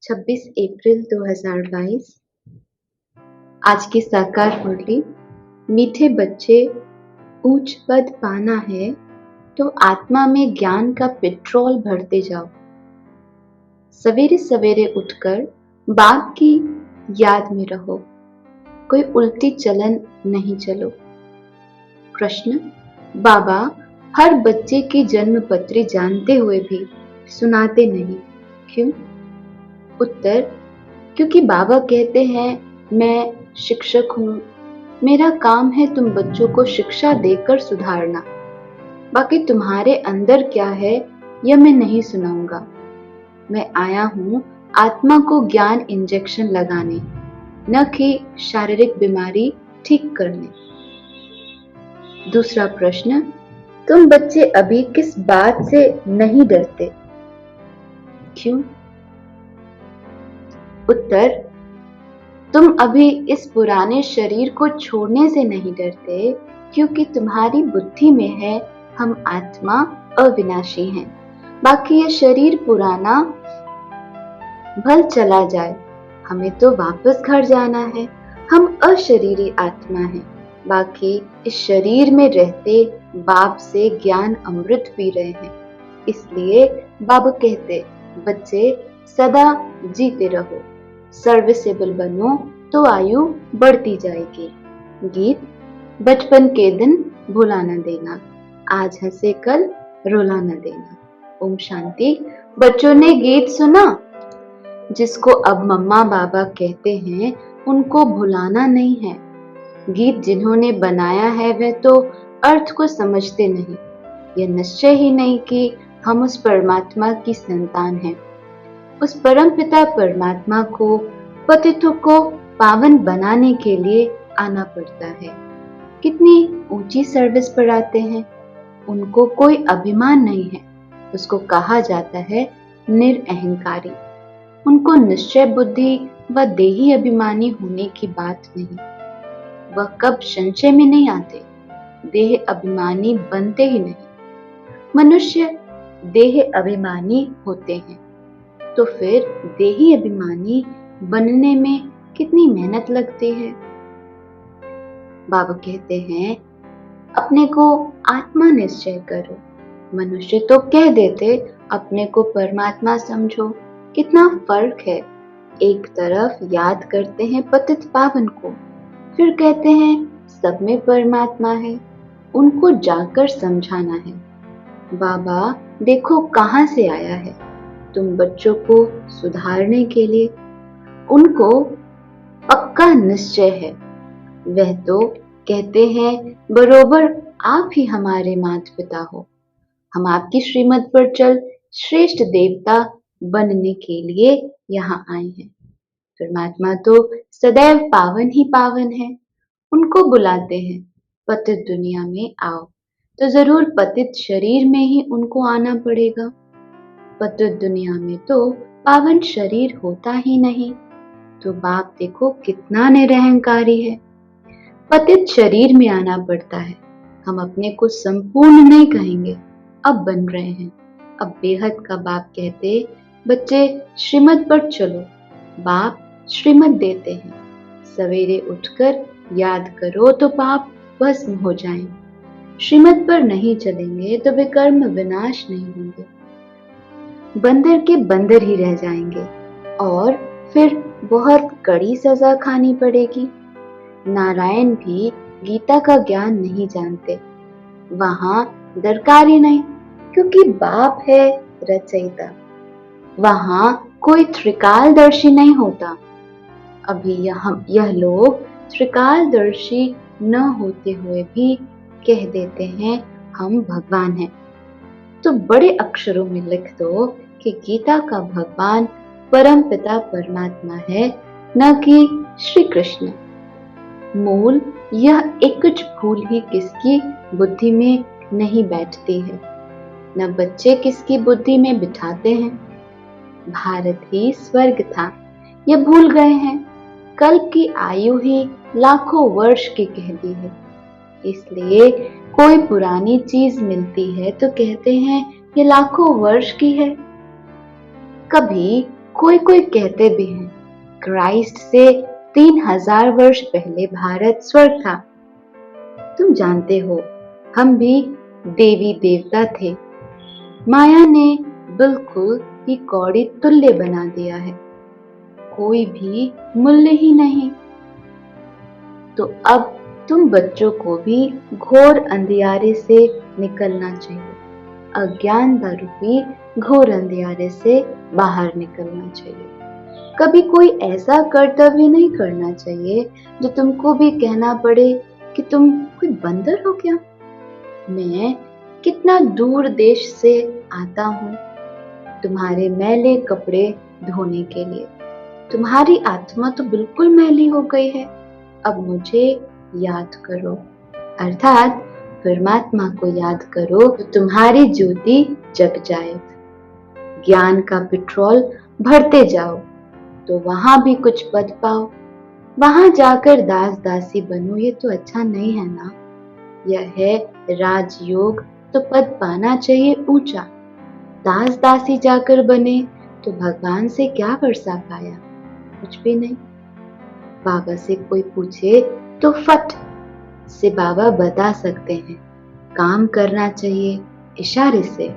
26 अप्रैल 2022। आज की साकार मुरली। मीठे बच्चे, ऊंच पद पाना है तो आत्मा में ज्ञान का पेट्रोल भरते जाओ। सवेरे सवेरे उठकर बाप की याद में रहो, कोई उल्टी चलन नहीं चलो। प्रश्न: बाबा हर बच्चे की जन्म पत्री जानते हुए भी सुनाते नहीं, क्यों? उत्तर: क्योंकि बाबा कहते हैं मैं शिक्षक हूँ, मेरा काम है तुम बच्चों को शिक्षा देकर सुधारना, बाकी तुम्हारे अंदर क्या है यह मैं नहीं सुनाऊंगा। मैं आया हूँ आत्मा को ज्ञान इंजेक्शन लगाने, न कि शारीरिक बीमारी ठीक करने। दूसरा प्रश्न: तुम बच्चे अभी किस बात से नहीं डरते, क्यों? उत्तर: तुम अभी इस पुराने शरीर को छोड़ने से नहीं डरते, क्योंकि तुम्हारी बुद्धि में है हम आत्मा अविनाशी हैं, बाकी यह शरीर पुराना भल चला जाए, हमें तो वापस घर जाना है। हम अशरीरी आत्मा हैं, बाकी इस शरीर में रहते बाप से ज्ञान अमृत पी रहे हैं। इसलिए बाबा कहते बच्चे सदा जीते रहो, सर्विसेबल बनो तो आयु बढ़ती जाएगी। गीत: बचपन के दिन भुला न देना, आज हंसे कल रुला न देना। ओम शांति। बच्चों ने गीत सुना, जिसको अब मम्मा बाबा कहते हैं उनको भुलाना नहीं है। गीत जिन्होंने बनाया है वे तो अर्थ को समझते नहीं, यह निश्चय ही नहीं कि हम उस परमात्मा की संतान हैं। उस परमपिता परमात्मा को पतितों को पावन बनाने के लिए आना पड़ता है। कितनी ऊंची सर्विस पर आते हैं, उनको कोई अभिमान नहीं है, उसको कहा जाता है निरअहंकारी। उनको निश्चय बुद्धि व देही अभिमानी होने की बात नहीं, वह कब संशय में नहीं आते, देह अभिमानी बनते ही नहीं। मनुष्य देह अभिमानी होते हैं, तो फिर देही अभिमानी बनने में कितनी मेहनत लगती है। बाबा कहते हैं अपने को आत्मा निश्चय करो। मनुष्य तो कह देते अपने को परमात्मा समझो, कितना फर्क है। एक तरफ याद करते हैं पतित पावन को, फिर कहते हैं सब में परमात्मा है, उनको जाकर समझाना है। बाबा देखो कहां से आया है, तुम बच्चों को सुधारने के लिए। उनको पक्का निश्चय है, वह तो कहते हैं बरोबर आप ही हमारे माता पिता हो, हम आपकी श्रीमत पर चल श्रेष्ठ देवता बनने के लिए यहाँ आए हैं। परमात्मा तो सदैव पावन ही पावन है, उनको बुलाते हैं पतित दुनिया में आओ, तो जरूर पतित शरीर में ही उनको आना पड़ेगा। पतित दुनिया में तो पावन शरीर होता ही नहीं, तो बाप देखो कितना निरहंकारी है। पतित शरीर में आना पड़ता है। हम अपने को संपूर्ण नहीं कहेंगे, अब बन रहे हैं। अब बेहद का बाप कहते बच्चे श्रीमत पर चलो, बाप श्रीमत देते हैं। सवेरे उठकर याद करो तो पाप भस्म हो जाएं। श्रीमत पर नहीं चलेंगे तो वे कर्म विनाश नहीं होंगे, बंदर के बंदर ही रह जाएंगे और फिर बहुत कड़ी सजा खानी पड़ेगी। नारायण भी गीता का ज्ञान नहीं जानते, वहां दरकार ही नहीं, क्योंकि बाप है रचयिता। वहां कोई त्रिकालदर्शी नहीं होता। अभी यह लोग त्रिकालदर्शी न होते हुए भी कह देते हैं हम भगवान हैं। तो बड़े अक्षरों में लिख दो कि गीता का भगवान परम पिता परमात्मा है, न कि श्री कृष्ण। मूल यह एकच भूल ही किसकी बुद्धि में नहीं बैठती है, न बच्चे किसकी बुद्धि में बिठाते हैं। भारत ही स्वर्ग था, यह भूल गए हैं। कल्प की आयु ही लाखों वर्ष की कहती है, इसलिए कोई पुरानी चीज मिलती है तो कहते हैं ये लाखों वर्ष की है। कभी कोई कोई कहते भी हैं क्राइस्ट से 3000 वर्ष पहले भारत स्वर्ग था। तुम जानते हो, हम भी देवी देवता थे। माया ने बिल्कुल ही कौड़ी तुल्य बना दिया है, कोई भी मूल्य ही नहीं। तो अब तुम बच्चों को भी घोर अंधियारे से निकलना चाहिए, अज्ञानता रूपी घोर अंधियारे से बाहर निकलना चाहिए। कभी कोई ऐसा कर्तव्य नहीं करना चाहिए जो तुमको भी कहना पड़े कि तुम कोई बंदर हो क्या। मैं कितना दूर देश से आता हूँ तुम्हारे मैले कपड़े धोने के लिए। तुम्हारी आत्मा तो बिल्कुल मैली हो गई है, अब मुझे याद करो, अर्थात परमात्मा को याद करो तो तुम्हारी ज्योति जग जाए। ज्ञान का पेट्रोल भरते जाओ तो वहां भी कुछ पद पाओ। वहां जाकर दास दासी बनो, ये तो अच्छा नहीं है ना। यह है राजयोग, तो पद पाना चाहिए ऊंचा। दास दासी जाकर बने तो भगवान से क्या वर्षा पाया, कुछ भी नहीं। बाबा से कोई पूछे तो फट से बाबा बता सकते हैं, काम करना चाहिए इशारे से।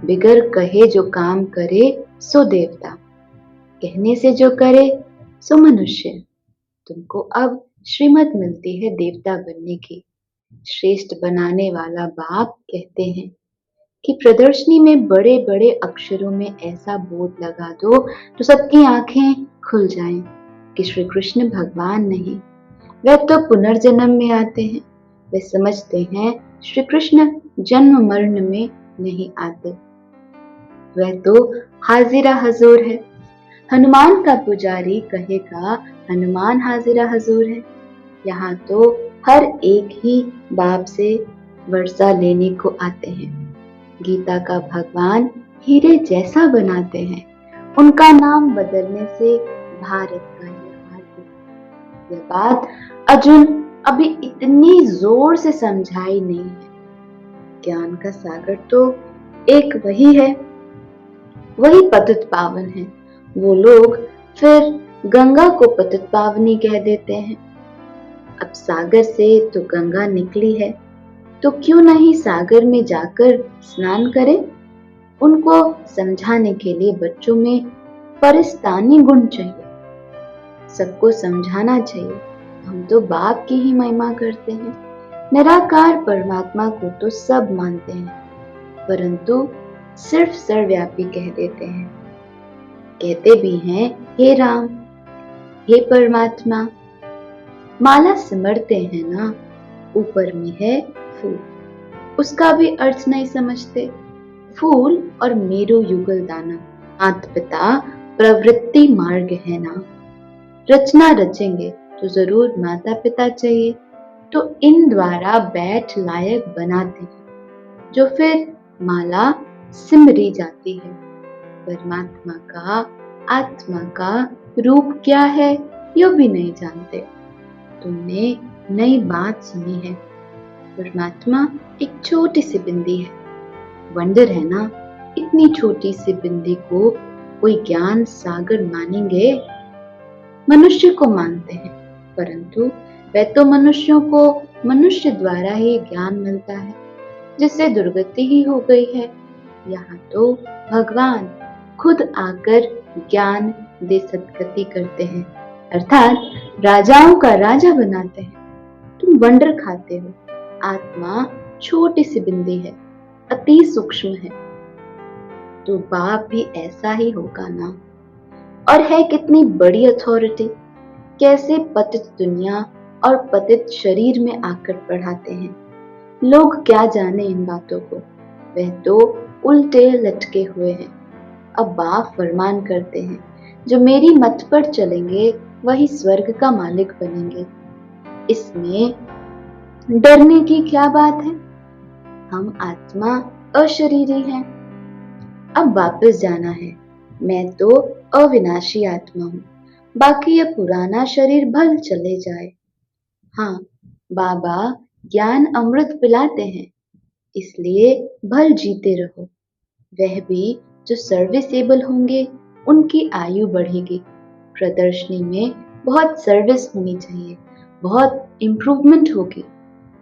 बिगर कहे जो काम करे सो देवता, कहने से जो करे सो मनुष्य। तुमको अब श्रीमत मिलती है देवता बनने की। श्रेष्ठ बनाने वाला बाप कहते हैं कि प्रदर्शनी में बड़े बड़े अक्षरों में ऐसा बोर्ड लगा दो तो सबकी आंखें खुल जाएं कि श्री कृष्ण भगवान नहीं, वह तो पुनर्जन्म में आते हैं। वे समझते हैं श्री कृष्ण जन्म मरण में नहीं आते, वह तो हाजिरा हजूर है। हनुमान का पुजारी कहेगा हनुमान हाजिरा हजूर है। यहाँ तो हर एक ही बाप से वर्षा लेने को आते हैं। गीता का भगवान हीरे जैसा बनाते हैं, उनका नाम बदलने से भारत का यह बात अर्जुन अभी इतनी जोर से समझाई नहीं है। ज्ञान का सागर तो एक वही है, वही पतित पावन है। वो लोग फिर गंगा को पतित पावनी कह देते हैं। अब सागर से तो गंगा निकली है, तो क्यों नहीं सागर में जाकर स्नान करें। उनको समझाने के लिए बच्चों में परिस्तानी गुण चाहिए, सबको समझाना चाहिए। हम तो बाप की ही महिमा करते हैं, निराकार परमात्मा को तो सब मानते हैं, परंतु सिर्फ सर्वव्यापी कह देते हैं। कहते भी हैं हे राम, हे परमात्मा। माला सिमरते हैं ना, ऊपर में है फूल, उसका भी अर्थ नहीं समझते। फूल और मेरु युगल दाना, माता पिता प्रवृत्ति मार्ग है ना। रचना रचेंगे तो जरूर माता पिता चाहिए, तो इन द्वारा बैठ लायक बनाते हैं, जो फिर माला सिमरी जाती है। परमात्मा का, आत्मा का रूप क्या है यो भी नहीं जानते। तुमने नई बात सुनी है, परमात्मा एक छोटी सी बिंदी है। वंडर है ना, इतनी छोटी सी बिंदी को कोई ज्ञान सागर मानेंगे। मनुष्य को मानते हैं, परंतु वह तो मनुष्यों को मनुष्य द्वारा ही ज्ञान मिलता है, जिससे दुर्गति ही हो गई है। यहाँ तो भगवान खुद आकर ज्ञान दे सद्गति करते हैं, अर्थात राजाओं का राजा बनाते हैं। तुम वंडर खाते हो, आत्मा छोटी सी बिंदी है, अति सूक्ष्म है, तो बाप भी ऐसा ही होगा ना। और है कितनी बड़ी अथॉरिटी, कैसे पतित दुनिया और पतित शरीर में आकर पढ़ाते हैं। लोग क्या जाने इन बातों को, वह तो उल्टे लटके हुए हैं। अब बाप फरमान करते हैं, जो मेरी मत पर चलेंगे वही स्वर्ग का मालिक बनेंगे। इसमें डरने की क्या बात है, हम आत्मा अशरीरी हैं। अब वापस जाना है, मैं तो अविनाशी आत्मा हूँ, बाकी यह पुराना शरीर भल चले जाए। हाँ, बाबा ज्ञान अमृत पिलाते हैं, इसलिए भल जीते रहो। वह भी जो सर्विसेबल होंगे उनकी आयु बढ़ेगी। प्रदर्शनी में बहुत सर्विस होनी चाहिए, बहुत इम्प्रूवमेंट होगी।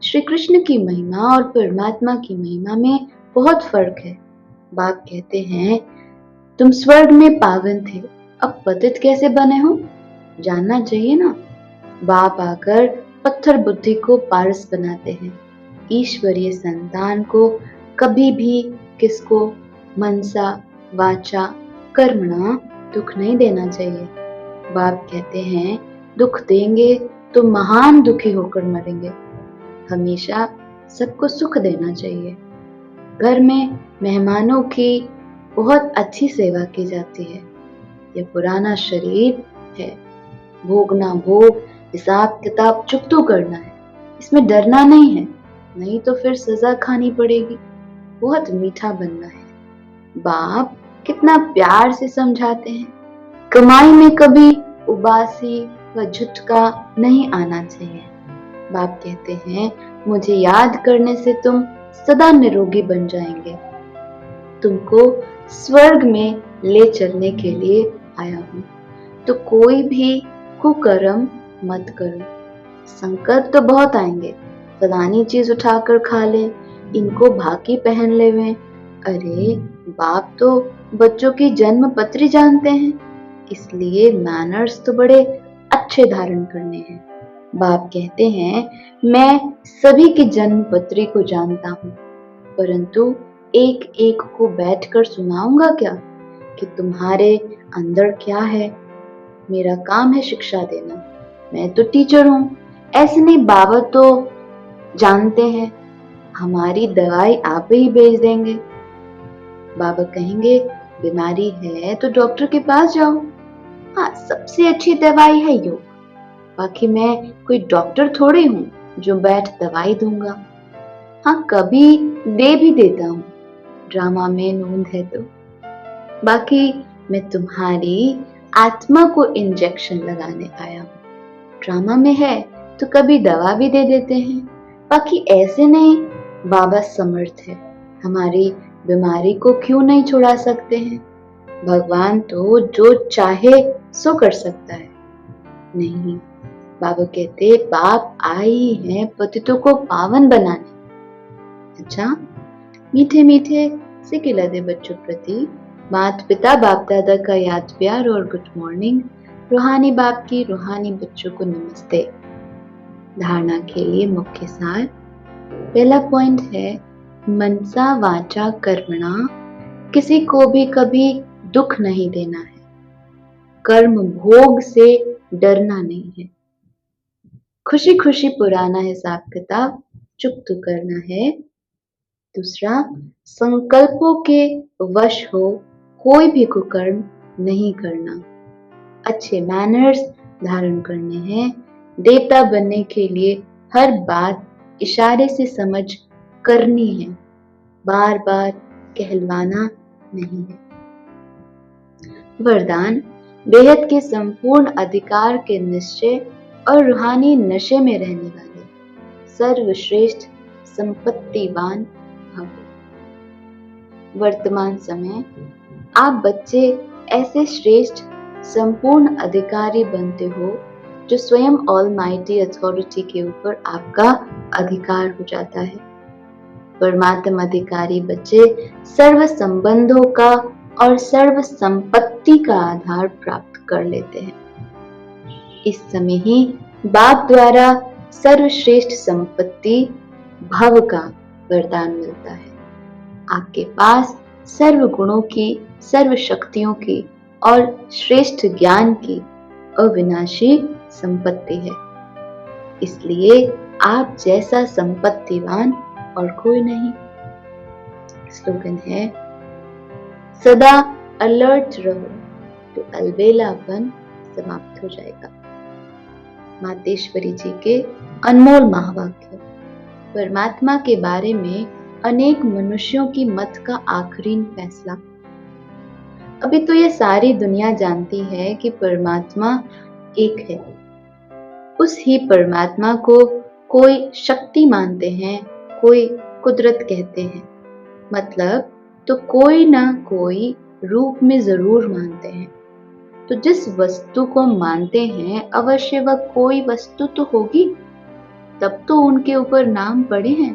श्री कृष्ण की महिमा और परमात्मा की महिमा में बहुत फर्क है। बाप कहते हैं, तुम स्वर्ग में पावन थे, अब पतित कैसे बने हो? जानना चाहिए ना। बाप आकर पत्थर बुद्धि को पारस बनाते हैं। ईश्वरीय संतान को कभी भी किसको मनसा वाचा कर्मणा दुख नहीं देना चाहिए। बाप कहते हैं, दुख देंगे तो महान दुखी होकर मरेंगे। हमेशा सबको सुख देना चाहिए। घर में मेहमानों की बहुत अच्छी सेवा की जाती है। यह पुराना शरीर है, भोगना भोग, हिसाब किताब चुकतो करना है। इसमें डरना नहीं है, नहीं तो फिर सजा खानी पड़ेगी। बहुत मीठा बनना है। बाप कितना प्यार से समझाते हैं। कमाई में कभी उबासी व झुटका नहीं आना चाहिए। बाप कहते हैं, मुझे याद करने से तुम सदा निरोगी बन जाएंगे। तुमको स्वर्ग में ले चलने के लिए आया हूं, तो कोई भी कुकर्म मत करो। संकट तो बहुत आएंगे, फलानी चीज उठाकर खा ले, इनको भाकी पहन लेवे। अरे बाप तो बच्चों की जन्म पत्री जानते हैं, इसलिए मैनर्स तो बड़े अच्छे धारण करने हैं। बाप कहते हैं, मैं सभी की जन्म पत्री को जानता हूँ, परंतु एक एक को बैठकर सुनाऊंगा क्या कि तुम्हारे अंदर क्या है? मेरा काम है शिक्षा देना, मैं तो टीचर हूँ। ऐसे नहीं, बाबा तो जानते हैं, हमारी दवाई आप ही भेज देंगे। बाबा कहेंगे, बीमारी है तो डॉक्टर के पास जाओ। हाँ, सबसे अच्छी दवाई है योग। बाकी मैं कोई डॉक्टर थोड़ी हूँ जो बैठ दवाई दूंगा। हाँ, कभी दे भी देता हूँ, ड्रामा में नूंद है तो। बाकी मैं तुम्हारी आत्मा को इंजेक्शन लगाने आया हूँ। ड्रामा में है तो कभी दवा भी दे देते हैं। बाकी ऐसे नहीं, बाबा समर्थ है, हमारी बीमारी को क्यों नहीं छुड़ा सकते हैं? भगवान तो जो चाहे सो कर सकता है। नहीं, बाबा कहते, बाप आए ही हैं पतितों को पावन बनाने। अच्छा, मीठे मीठे से खिलाते बच्चों प्रति माता पिता बाप दादा का याद प्यार और गुड मॉर्निंग। रूहानी बाप की रूहानी बच्चों को नमस्ते। धारणा के लिए मुख्य सार। पहला पॉइंट है, मनसा वाचा कर्मणा, किसी को भी कभी दुख नहीं देना है। कर्म भोग से डरना नहीं है। खुशी खुशी पुराना हिसाब किताब चुकता करना है। दूसरा, संकल्पों के वश हो कोई भी कुकर्म नहीं करना। अच्छे मैनर्स धारण करने हैं। देवता बनने के लिए हर बात इशारे से समझ करनी है, बार बार कहलवाना नहीं है। वरदान, बेहद के संपूर्ण अधिकार के निश्चय और रूहानी नशे में रहने वाले सर्वश्रेष्ठ संपत्तिवान भव। वर्तमान समय आप बच्चे ऐसे श्रेष्ठ संपूर्ण अधिकारी बनते हो जो स्वयं ऑलमाइटी अथॉरिटी के ऊपर आपका अधिकार हो जाता है। परमात्म अधिकारी बच्चे सर्व संबंधों का और सर्व संपत्ति का आधार प्राप्त कर लेते हैं। इस समय ही बाप द्वारा सर्वश्रेष्ठ संपत्ति भव का वरदान मिलता है। आपके पास सर्व गुणों की, सर्व शक्तियों की और श्रेष्ठ ज्ञान की अविनाशी संपत्ति है। इसलिए आप जैसा संपत्तिवान और कोई नहीं। स्लोगन है, सदा अलर्ट रहो तो अलबेलापन समाप्त हो जाएगा। मातेश्वरी जी के अनमोल महावाक्य। परमात्मा के बारे में अनेक मनुष्यों की मत का आखिरी फैसला। अभी तो ये सारी दुनिया जानती है कि परमात्मा एक है। उस ही परमात्मा को कोई शक्ति मानते हैं, कोई कुदरत कहते हैं। मतलब तो कोई ना कोई रूप में जरूर मानते हैं। तो जिस वस्तु को मानते हैं अवश्य वह कोई वस्तु तो होगी, तब तो उनके ऊपर नाम पड़े हैं।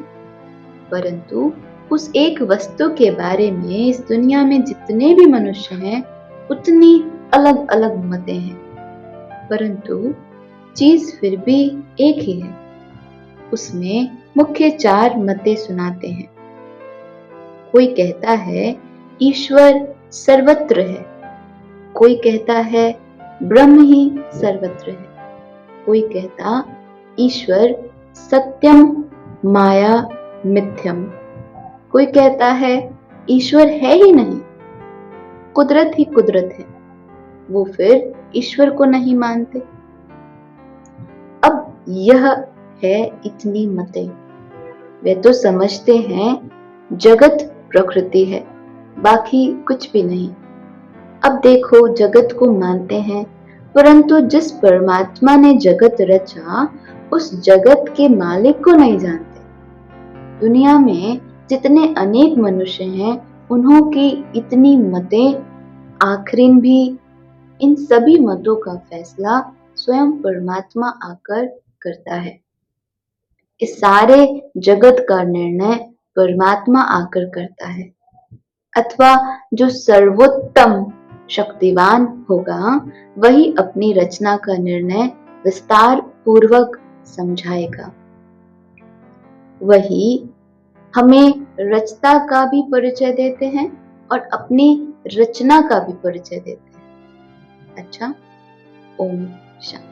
परंतु उस एक वस्तु के बारे में इस दुनिया में जितने भी मनुष्य हैं उतनी अलग अलग मतें हैं, परंतु चीज फिर भी एक ही है। उसमें मुख्य 4 मतें सुनाते हैं। कोई कहता है ईश्वर सर्वत्र है, कोई कहता है ब्रह्म ही सर्वत्र है, कोई कहता ईश्वर सत्यम माया मिथ्यम, कोई कहता है ईश्वर है ही नहीं, कुदरत ही कुदरत है। वो फिर ईश्वर को नहीं मानते। अब यह है इतनी मतें। वे तो समझते हैं जगत प्रकृति है, बाकी कुछ भी नहीं। अब देखो, जगत को मानते हैं, परंतु जिस परमात्मा ने जगत रचा उस जगत के मालिक को नहीं जानते। दुनिया में जितने अनेक मनुष्य हैं उन्हों की इतनी मतें, आखिर भी इन सभी मतों का फैसला स्वयं परमात्मा आकर करता है। इस सारे जगत का निर्णय परमात्मा आकर करता है, अथवा जो सर्वोत्तम शक्तिवान होगा वही अपनी रचना का निर्णय विस्तार पूर्वक समझाएगा। वही हमें रचता का भी परिचय देते हैं और अपनी रचना का भी परिचय देते हैं। अच्छा, ओम शांति।